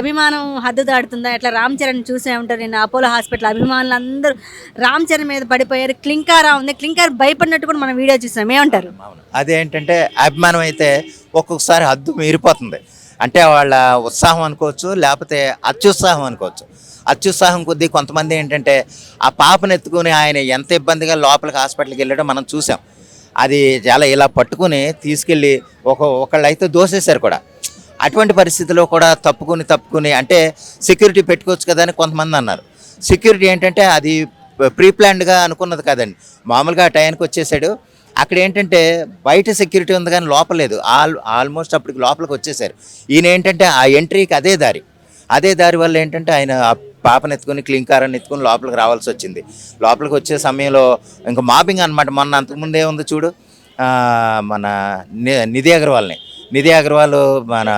అభిమానం హద్దు దాటుతుందా? ఇట్లా రామ్ చరణ్ చూసే ఉంటారు. నేను అపోలో హాస్పిటల్ అభిమానులు అందరూ రామ్ చరణ్ మీద పడిపోయారు. క్లింకారా ఉంది, క్లింకార్ భయపడినట్టు కూడా మనం వీడియో చూసాం. ఏమంటారు? అవును. అదేంటంటే అభిమానం అయితే ఒక్కొక్కసారి హద్దు మీరిపోతుంది. అంటే వాళ్ళ ఉత్సాహం అనుకోవచ్చు, లేకపోతే అత్యుత్సాహం అనుకోవచ్చు. అత్యుత్సాహం కొద్దీ కొంతమంది ఏంటంటే ఆ పాపను ఎత్తుకుని ఆయన ఎంత ఇబ్బందిగా లోపలికి హాస్పిటల్కి వెళ్ళడం మనం చూసాం. అది చాలా ఇలా పట్టుకుని తీసుకెళ్ళి ఒకళ్ళు అయితే దోసేశారు కూడా. అటువంటి పరిస్థితిలో కూడా తప్పుకుని అంటే సెక్యూరిటీ పెట్టుకోవచ్చు కదా అని కొంతమంది అన్నారు. సెక్యూరిటీ ఏంటంటే అది ప్రీ ప్లాన్డ్గా అనుకున్నది కాదండి. మామూలుగా ఆ టైంకి వచ్చేసాడు. అక్కడ ఏంటంటే బయట సెక్యూరిటీ ఉంది కానీ లోపల లేదు. ఆల్మోస్ట్ అప్పటికి లోపలికి వచ్చేసారు. ఈయన ఏంటంటే ఆ ఎంట్రీకి అదే దారి వల్ల ఏంటంటే ఆయన ఆ పాపను ఎత్తుకుని క్లింకారాన్ని ఎత్తుకుని లోపలికి రావాల్సి వచ్చింది. లోపలికి వచ్చే సమయంలో ఇంకా మాపింగ్ అనమాట. మొన్న అంతకుముందే ఉంది చూడు, మన నిధి అగర్వాల్ మన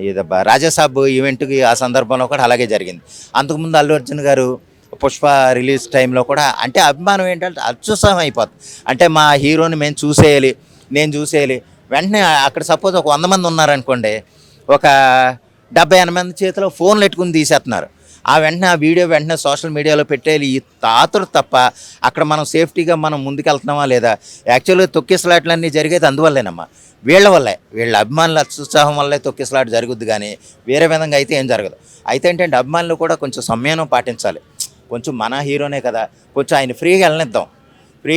ఇది రాజాసాబ్ ఈవెంట్కి ఆ సందర్భంలో కూడా అలాగే జరిగింది. అంతకుముందు అల్లు అర్జున్ గారు పుష్ప రిలీజ్ టైంలో కూడా అంటే అభిమానం ఏంటంటే అత్యుత్సాహం అయిపోతుంది. అంటే మా హీరోని నేను చూసేయాలి. వెంటనే అక్కడ సపోజ్ ఒక 100 మంది ఉన్నారనుకోండి, ఒక 70-80 మంది చేతిలో ఫోన్లు పెట్టుకుని తీసేస్తున్నారు. ఆ వీడియో వెంటనే సోషల్ మీడియాలో పెట్టేయాలి. ఈ తాతులు తప్ప అక్కడ మనం సేఫ్టీగా మనం ముందుకెళ్తున్నామా లేదా? యాక్చువల్గా తొక్కిసలాట్లన్నీ జరిగేది అందువల్లేనమ్మా, వీళ్ళ అభిమానుల అత్యుత్సాహం వల్లే తొక్కిసలాట జరుగుద్ది, కానీ వేరే విధంగా అయితే ఏం జరగదు. అయితే ఏంటంటే అభిమానులు కూడా కొంచెం సంయమనం పాటించాలి. కొంచెం మన హీరోనే కదా, కొంచెం ఆయన ఫ్రీగా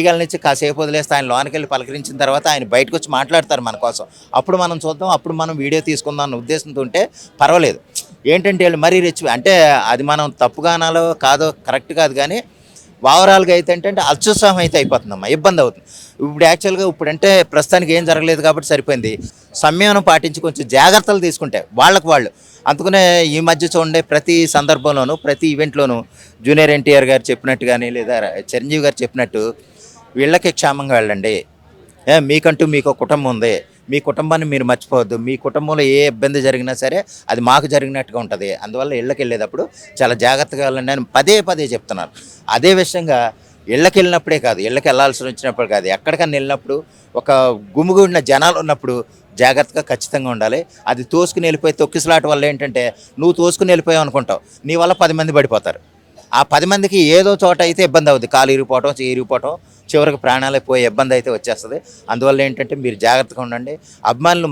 వెళ్ళనిచ్చి కాసేపు వదిలేస్తే ఆయన లోనికి వెళ్ళి పలకరించిన తర్వాత ఆయన బయటకు వచ్చి మాట్లాడతారు మన కోసం. అప్పుడు మనం చూద్దాం, అప్పుడు మనం వీడియో తీసుకుందాం అన్న ఉద్దేశంతో ఉంటే పర్వాలేదు. ఏంటంటే వీళ్ళు మరీ అంటే అది మనం తప్పుగా అనాలో కాదో కరెక్ట్ కాదు, కానీ ఓవరాల్గా అయితే ఏంటంటే అత్యుత్సాహం అయితే అయిపోతుందమ్మా, ఇబ్బంది అవుతుంది. ఇప్పుడు యాక్చువల్గా ఇప్పుడంటే ప్రస్తుతానికి ఏం జరగలేదు కాబట్టి సరిపోయింది. సంయమనం పాటించి కొంచెం జాగ్రత్తలు తీసుకుంటే వాళ్ళు అందుకనే ఈ మధ్య చూడండి, ప్రతి సందర్భంలోనూ ప్రతి ఈవెంట్లోనూ జూనియర్ ఎన్టీఆర్ గారు చెప్పినట్టు కానీ లేదా చిరంజీవి గారు చెప్పినట్టు వీళ్ళకి క్షేమంగా వెళ్ళండి. మీకంటూ మీకు కుటుంబం ఉంది, మీ కుటుంబాన్ని మీరు మర్చిపోవద్దు. మీ కుటుంబంలో ఏ ఇబ్బంది జరిగినా సరే అది మాకు జరిగినట్టుగా ఉంటుంది. అందువల్ల ఇళ్ళకి వెళ్ళేటప్పుడు చాలా జాగ్రత్తగా వెళ్ళండి అని పదే చెప్తున్నారు. అదే విషయంగా ఇళ్ళకి వెళ్ళినప్పుడే కాదు, ఇళ్ళకి వెళ్ళాల్సి వచ్చినప్పుడు కాదు, ఎక్కడికన్నా వెళ్ళినప్పుడు ఒక గుమిగూడిన జనాలు ఉన్నప్పుడు జాగ్రత్తగా ఖచ్చితంగా ఉండాలి. అది తోసుకుని వెళ్ళిపోయి తొక్కిసలాట వల్ల ఏంటంటే నువ్వు తోసుకుని వెళ్ళిపోయావు అనుకుంటావు, నీ వల్ల 10 మంది పడిపోతారు. ఆ 10 మందికి ఏదో చోట అయితే ఇబ్బంది అవుతుంది, కాలు ఇరిగిపోవటం, చివరికి ప్రాణాలు పోయే ఇబ్బంది అయితే వచ్చేస్తుంది. అందువల్ల ఏంటంటే మీరు జాగ్రత్తగా ఉండండి. అభిమానులు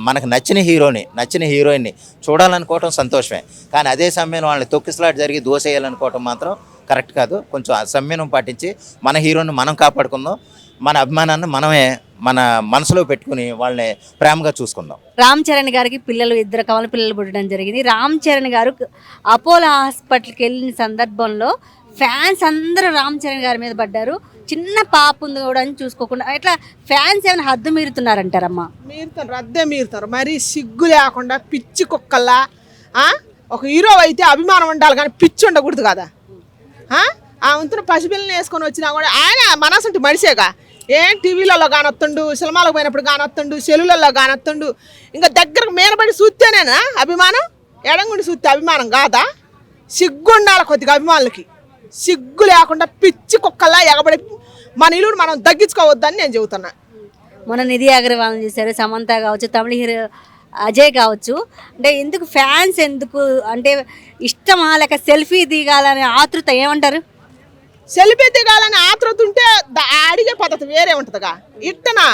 మనకు నచ్చిన హీరోయిన్ని చూడాలనుకోవటం సంతోషమే, కానీ అదే సమయంలో వాళ్ళని తొక్కిసలాట జరిగి దోసేయాలనుకోవటం మాత్రం కరెక్ట్ కాదు. కొంచెం సంయమనం పాటించి మన హీరోని మనం కాపాడుకుందాం, మన అభిమానాన్ని మనమే మన మనసులో పెట్టుకుని వాళ్ళని ప్రేమగా చూసుకుందాం. రామ్ చరణ్ గారికి ఇద్దరు కవల పిల్లలు పుట్టడం జరిగింది. రామ్ చరణ్ గారు అపోలో హాస్పిటల్కి వెళ్ళిన సందర్భంలో ఫ్యాన్స్ అందరూ రామ్ చరణ్ గారి మీద పడ్డారు. చిన్న పాప ఉంది కూడా అని చూసుకోకుండా ఇట్లా ఫ్యాన్స్ ఏమైనా హద్దు మీరుతున్నారంటారమ్మా? మీరుతారు మరి సిగ్గు లేకుండా పిచ్చి కుక్కల్లా. ఒక హీరో అయితే అభిమానం ఉండాలి కానీ పిచ్చి ఉండకూడదు కదా. ఆ వంతున పసిపిల్లని వేసుకొని వచ్చినా కూడా ఆయన మనసంటి మనిషేగా. టీవీలలో కానొత్తుండు, సినిమాలకు పోయినప్పుడు కానొత్తుండు, సెల్లులలో కానొత్తుండు. ఇంకా దగ్గరకు మేనబడి చూస్తేనేనా అభిమానం? ఎడంగుండి చూస్తే అభిమానం కాదా? సిగ్గు ఉండాలి కొద్దిగా అభిమానులకి. సిగ్గు లేకుండా పిచ్చి కుక్కల్లా ఎగబడి మన ఇల్లుని మనం తగ్గించుకోవద్దని నేను చెబుతున్నా. మొన్న నిధి అగర్వాల్ చేశారు, సమంత కావచ్చు, తమిళ హీరో అజయ్ కావచ్చు. అంటే ఎందుకు ఫ్యాన్స్ అంటే ఇష్టమా లేక సెల్ఫీ దిగాలనే ఆతృత? ఏమంటారు? సెల్ఫీ దిగాలని ఆతృత ఉంటే అడిగే పద్ధతి వేరే ఉంటుందిగా. ఇట్టనా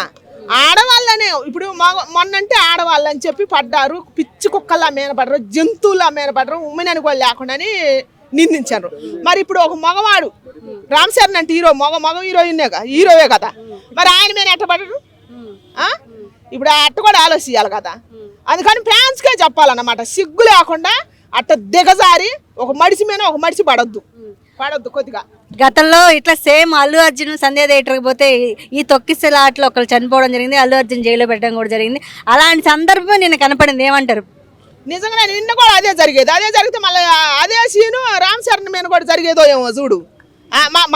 ఆడవాళ్ళనే ఇప్పుడు మొన్నంటే ఆడవాళ్ళని చెప్పి పడ్డారు, పిచ్చి కుక్కల్లా మేనపడ్డారు, జంతువులా మేనపడ్డారు, ఉమ్మెని అనుకోవాలి లేకుండా నిందించారు. మరి ఇప్పుడు ఒక మగవాడు రామ్ చరణ్ అంటే మగ హీరోవే కదా, మరి ఆయన మీద ఎట్టబడ్డారు? ఇప్పుడు అట్ట కూడా ఆలోచించాలి కదా. అందుకని ఫ్యాన్స్కే చెప్పాలన్నమాట, సిగ్గు లేకుండా అట్ట దిగజారి ఒక మడిసి మీద ఒక మడిసి పడొద్దు కొద్దిగా. గతంలో ఇట్లా సేమ్ అల్లు అర్జున్ సంధ్య థియేటర్కి పోతే ఈ తొక్కిసలాట్లో ఒకరు చనిపోవడం జరిగింది, అల్లు అర్జున్ జైల్లో పెట్టడం కూడా జరిగింది. అలాంటి సందర్భం నేను కనపడింది. ఏమంటారు? నిజంగా నిన్న కూడా అదే జరిగితే మళ్ళీ అదే సీను రామ్ చరణ్ మీద కూడా జరిగేదో ఏమో చూడు.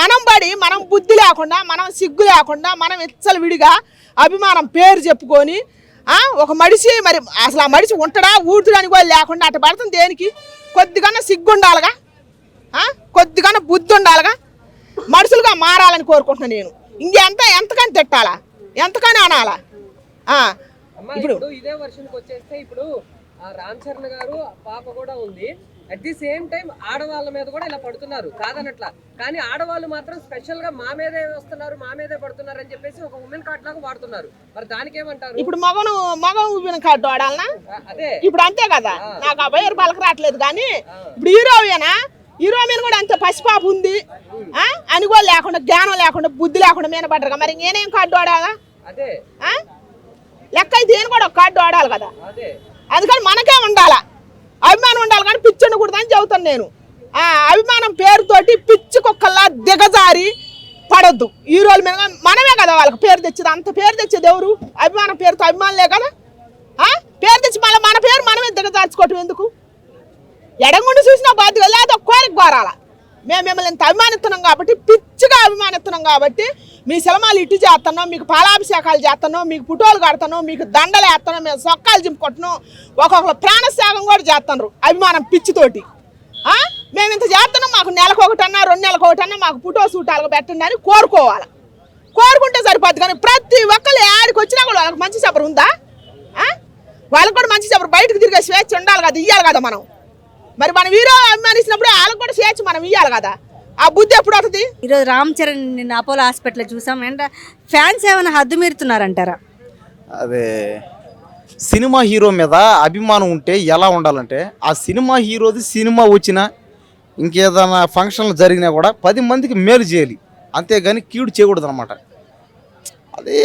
మనం బుద్ధి లేకుండా, మనం సిగ్గు లేకుండా, మనం ఇచ్చలు విడిగా అభిమానం పేరు చెప్పుకొని ఒక మడిసి మరి అసలు ఆ మడిసి ఉంటాడా ఊడుతుడానికి కూడా లేకుండా అట్ట పడుతుంది. దేనికి? కొద్దిగా సిగ్గు ఉండాలిగా, కొద్దిగా బుద్ధి ఉండాలిగా. మనుషులుగా మారాలని కోరుకుంటున్నాను నేను. ఎంతకని తిట్టాలా, ఎంతకని అనాలా? ఇప్పుడు ఇదే వర్షన్కి వచ్చేస్తే ఇప్పుడు ఆ రామ్ చరణ్ గారు పాప కూడా ఉంది. అట్ ది సేమ్ టైం ఆడవాళ్ళ మీద కూడా ఇలా పడుతున్నారు కాదనట్లా, కానీ ఆడవాళ్ళు మాత్రం స్పెషల్ గా మా మీదే వస్తున్నారు, మా మీదే పడుతున్నారు అని చెప్పేసి ఒక ఉమెన్ కార్డ్ లాగా వాడుతున్నారు. మరి దానికి ఏమంటారు? ఇప్పుడు మగం ఉమెన్ కార్డు వాడాలనా? అదే ఇప్పుడు అంతే కదా, నాకు ఆ బయరు పలక రావట్లేదు. కానీ ఇప్పుడు హీరో మీద కూడా అంతే పసిపాప ఉంది అని కూడా లేకుండా, జ్ఞానం లేకుండా, బుద్ధి లేకుండా మీద పడ్డరు. మరి నేనేం కార్డు వాడాలా? అదే లెక్క అయితే నేను కూడా ఒక కార్డు వాడాలి కదా. అదే అందుకని మనకే ఉండాలా, అభిమానం ఉండాలి, కానీ పిచ్చి ఉండకూడదని చెబుతాను నేను. అభిమానం పేరుతోటి పిచ్చి కుక్కల్లా దిగజారి పడొద్దు. హీరోల మీద మనమే కదా వాళ్ళకి పేరు తెచ్చేది. అంత పేరు తెచ్చేది ఎవరు? అభిమానం పేరుతో అభిమానులే కదా. పేరు తెచ్చి మళ్ళీ మన పేరు మనమే దిగజార్చుకోవటం ఎందుకు? ఎడంగుండి చూసినా బాధ్యత లేదా, కోరిక కోరాల. మేము మిమ్మల్ని ఇంత అభిమానిస్తున్నాం కాబట్టి, పిచ్చిగా అభిమానిస్తున్నాం కాబట్టి, మీ సినిమాలు ఇటు చేస్తున్నాం, మీకు పాలాభిషేకాలు చేస్తున్నాం, మీకు పుటోలు కడుతున్నాం, మీకు దండలు వేస్తున్నాం, మేము సొక్కాలు చింపుకుంటున్నాం, ఒక్కొక్కరు ప్రాణత్యాగం కూడా చేస్తున్నారు అభిమానం పిచ్చితోటి. మేము ఇంత చేస్తున్నాం, మాకు నెలకు ఒకటన్నా 2 నెలలకు ఒకటన్నా మాకు పుటో సూటాలు పెట్టండి అని కోరుకోవాలి. కోరుకుంటే సరిపోద్ది. కానీ ప్రతి ఒక్కరు ఆడికి వచ్చినా కూడా వాళ్ళకి మంచి చెప్పరు ఉందా? వాళ్ళకి కూడా మంచి చెప్పరు, బయటకు తిరిగే స్వేచ్ఛ ఉండాలి కదా, ఇవ్వాలి కదా మనం. మరి మనం హీరో అభిమానించినప్పుడు వాళ్ళకి కూడా స్వేచ్ఛ మనం ఇవ్వాలి కదా. ఆ బుద్ధి ఎప్పుడు వస్తుంది? ఈరోజు రామ్ చరణ్ నిన్న అపోలో హాస్పిటల్ చూసాం. అండ్ ఫ్యాన్స్ ఏమైనా హద్దు మీరుతున్నారంటారా? అదే సినిమా హీరో మీద అభిమానం ఉంటే ఎలా ఉండాలంటే, ఆ సినిమా హీరోది సినిమా వచ్చినా ఇంకేదైనా ఫంక్షన్లు జరిగినా కూడా 10 మందికి మేలు చేయాలి, అంతేగాని కీడు చేయకూడదు అనమాట. అదే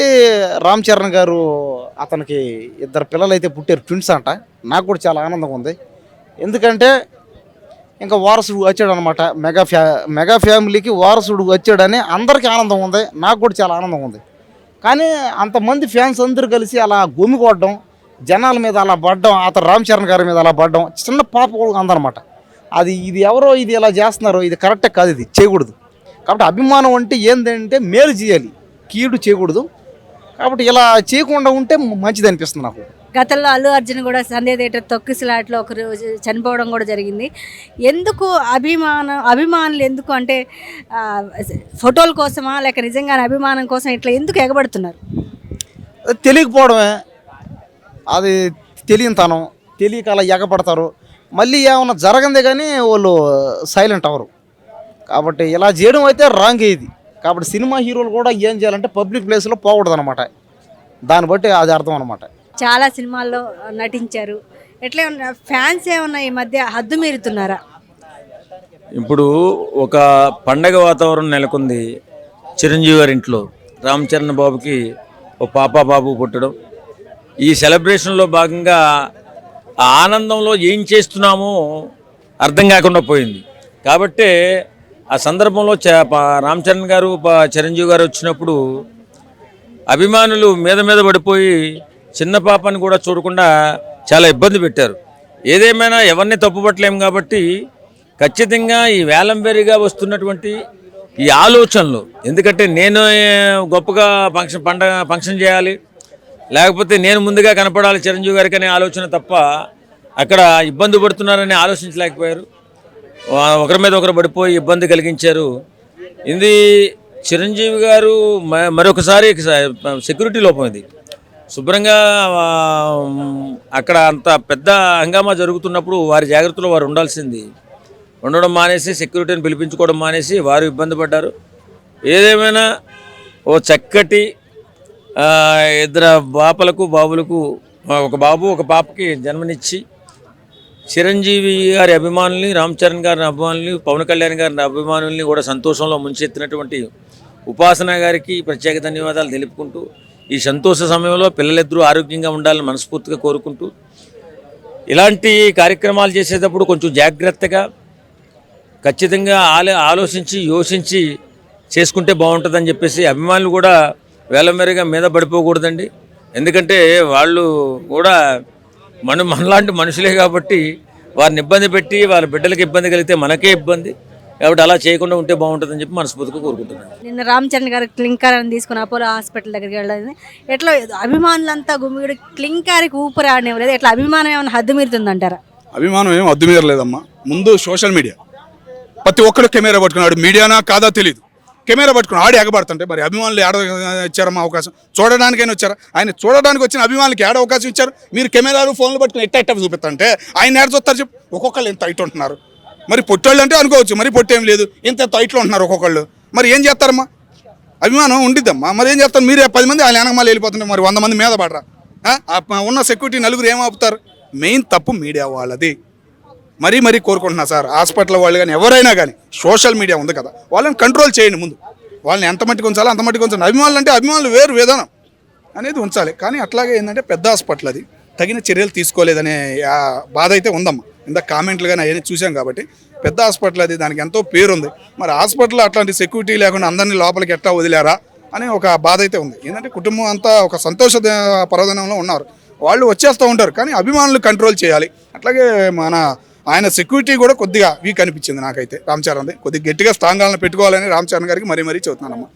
రామ్ చరణ్ గారు, అతనికి 2 పిల్లలు అయితే పుట్టారు, ట్విన్స్ అంట. నాకు కూడా చాలా ఆనందంగా ఉంది. ఎందుకంటే ఇంకా వారసుడు వచ్చాడు అనమాట. మెగా ఫ్యామిలీకి వారసుడు వచ్చాడని అందరికీ ఆనందం ఉంది, నాకు కూడా చాలా ఆనందం ఉంది. కానీ అంతమంది ఫ్యాన్స్ అందరూ కలిసి అలా గుమికొట్టడం, జనాల మీద అలా పడడం, అతను రామ్ చరణ్ గారి మీద అలా పడడం చిన్న పాప కూడా అందనమాట. ఇది ఎవరో ఇది ఇలా చేస్తున్నారో, ఇది కరెక్టే కాదు, ఇది చేయకూడదు. కాబట్టి అభిమానం అంటే ఏంటంటే మేలు చేయాలి, కీడు చేయకూడదు. కాబట్టి ఇలా చేయకుండా ఉంటే మంచిది అనిపిస్తుంది నాకు. గతంలో అల్లు అర్జున్ కూడా సంధ్య థియేటర్ తొక్కిసలాట్లో ఒకరు చనిపోవడం కూడా జరిగింది. ఎందుకు అభిమానులు ఎందుకు అంటే ఫోటోల కోసమా లేక నిజంగానే అభిమానం కోసం ఇట్లా ఎందుకు ఎగబడుతున్నారు? తెలియకపోవడమే, అది తెలియనితనం, తెలియక అలా ఎగపడతారు. మళ్ళీ ఏమన్నా జరగందే కానీ వాళ్ళు సైలెంట్ అవ్వరు. కాబట్టి ఇలా చేయడం అయితే రాంగ్ ఇది. కాబట్టి సినిమా హీరోలు కూడా ఏం చేయాలంటే పబ్లిక్ ప్లేస్లో పోకూడదు అనమాట. దాన్ని బట్టి అది అర్థం అనమాట. చాలా సినిమాల్లో నటించారు. ఎట్లా ఫ్యాన్స్ ఏమన్నా ఈ మధ్య హద్దు మీరుతున్నారా? ఇప్పుడు ఒక పండగ వాతావరణం నెలకొంది చిరంజీవి గారి ఇంట్లో. రామ్ చరణ్ బాబుకి ఓ బాబు పుట్టడం, ఈ సెలబ్రేషన్లో భాగంగా ఆ ఆనందంలో ఏం చేస్తున్నామో అర్థం కాకుండా పోయింది. కాబట్టి ఆ సందర్భంలో రామ్ చరణ్ గారు చిరంజీవి గారు వచ్చినప్పుడు అభిమానులు మీద పడిపోయి చిన్న పాపని కూడా చూడకుండా చాలా ఇబ్బంది పెట్టారు. ఏదేమైనా ఎవరిని తప్పుపట్టలేము కాబట్టి ఖచ్చితంగా ఈ వేలంబెరిగా వస్తున్నటువంటి ఈ ఆలోచనలు, ఎందుకంటే నేను గొప్పగా ఫంక్షన్ చేయాలి, లేకపోతే నేను ముందుగా కనపడాలి చిరంజీవి గారికి అనే ఆలోచన తప్ప అక్కడ ఇబ్బంది పడుతున్నారని ఆలోచించలేకపోయారు. ఒకరి మీద ఒకరు పడిపోయి ఇబ్బంది కలిగించారు. ఇది చిరంజీవి గారు మరొకసారి సెక్యూరిటీ లోపం. ఇది శుభ్రంగా అక్కడ అంత పెద్ద హంగామా జరుగుతున్నప్పుడు వారి జాగ్రత్తలో వారు ఉండడం మానేసి, సెక్యూరిటీని పిలిపించుకోవడం మానేసి వారు ఇబ్బంది పడ్డారు. ఏదేమైనా ఓ చక్కటి 2 బాబులకు ఒక బాబు ఒక పాపకి జన్మనిచ్చి చిరంజీవి గారి అభిమానుల్ని, రామ్ చరణ్ గారి అభిమానుల్ని, పవన్ కళ్యాణ్ గారి అభిమానుల్ని కూడా సంతోషంలో ముంచెత్తినటువంటి ఉపాసన గారికి ప్రత్యేక ధన్యవాదాలు తెలుపుకుంటూ, ఈ సంతోష సమయంలో పిల్లలిద్దరూ ఆరోగ్యంగా ఉండాలని మనస్ఫూర్తిగా కోరుకుంటూ, ఇలాంటి కార్యక్రమాలు చేసేటప్పుడు కొంచెం జాగ్రత్తగా ఖచ్చితంగా ఆలోచించి యోచించి చేసుకుంటే బాగుంటుందని చెప్పేసి అభిమానులు కూడా వేలమేరగా మీద పడిపోకూడదండి. ఎందుకంటే వాళ్ళు కూడా మనలాంటి మనుషులే కాబట్టి వారిని ఇబ్బంది పెట్టి వాళ్ళ బిడ్డలకు ఇబ్బంది కలిగితే మనకే ఇబ్బంది. కాబట్టి అలా చేయకుండా ఉంటే బాగుంటుందని చెప్పి మనస్ఫూర్తిగా కోరుకుంటున్నాను. నిన్న రామ్ చరణ్ గారు క్లింకారాన్ని తీసుకుని అపోలో హాస్పిటల్ దగ్గరికి వెళ్ళాలని ఎట్లా అభిమానులంతా గుమ్మిడి క్లింకారికి ఊపిరి ఆడనివ్వలేదు. ఎట్లా అభిమానం ఏమైనా హద్దు మీరుతుందంటారా? అభిమానం ఏం హద్దు మీరలేదమ్మా. ముందు సోషల్ మీడియా, ప్రతి ఒక్కరు కెమెరా పట్టుకున్నాడు. మీడియానా కాదా తెలియదు, కెమెరా పట్టుకుని ఆడి ఎగబడుతుంటే మరి అభిమానులు ఏడ ఇచ్చారమ్మా అవకాశం? చూడడానికైనా వచ్చారా? ఆయన చూడడానికి వచ్చిన అభిమానులకి ఏడ అవకాశం ఇచ్చారు? మీరు కెమెరాలు ఫోన్లు పట్టుకుని ఎట్ట చూపిస్తుంటే ఆయన ఏడ చూస్తారు చెప్పు? ఒక్కొక్కళ్ళు ఎంత హైట్ ఉంటున్నారు. మరి పొట్టోళ్ళు అంటే అనుకోవచ్చు, మరి పొట్టేం లేదు, ఇంత హైట్లో ఉంటున్నారు ఒక్కొక్కళ్ళు. మరి ఏం చేస్తారమ్మా? అభిమానం ఉండిద్దమ్మా, మరి ఏం చేస్తారు? మీరే 10 మంది ఆయన వెనకమాల వెళ్ళిపోతుంటే మరి 100 మంది మీద పడరా? ఉన్న సెక్యూరిటీ నలుగురు ఏం ఆపుతారు? మెయిన్ తప్పు మీడియా వాళ్ళది. మరీ కోరుకుంటున్నా సార్, హాస్పిటల్ వాళ్ళు కానీ ఎవరైనా కానీ సోషల్ మీడియా ఉంది కదా, వాళ్ళని కంట్రోల్ చేయండి. ముందు వాళ్ళని ఎంత మట్టికి ఉంచాలో అంత మట్టికి ఉంచండి. అభిమానులు అంటే అభిమానులు వేరు విధానం అనేది ఉంచాలి. కానీ అట్లాగే ఏంటంటే పెద్ద హాస్పిటల్ అది తగిన చర్యలు తీసుకోలేదనే బాధ అయితే ఉందమ్మా. ఇంత కామెంట్లు కానీ అవన్నీ చూసాం కాబట్టి పెద్ద హాస్పిటల్ అది, దానికి ఎంతో పేరు ఉంది. మరి హాస్పిటల్ అట్లాంటి సెక్యూరిటీ లేకుండా అందరినీ లోపలికి ఎట్లా వదిలేరా అనే ఒక బాధ అయితే ఉంది. ఏంటంటే కుటుంబం అంతా ఒక సంతోష పర్వదనంలో ఉన్నారు, వాళ్ళు వచ్చేస్తూ ఉంటారు. కానీ అభిమానులు కంట్రోల్ చేయాలి. అట్లాగే ఆయన సెక్యూరిటీ కూడా కొద్దిగా వీక్ అనిపించింది నాకైతే. రామ్ చరణ్ది కొద్దిగా గట్టిగా స్ట్రాంగ్ పెట్టుకోవాలని రామ్ చరణ్ గారికి మరీ చెబుతున్నానమ్మా.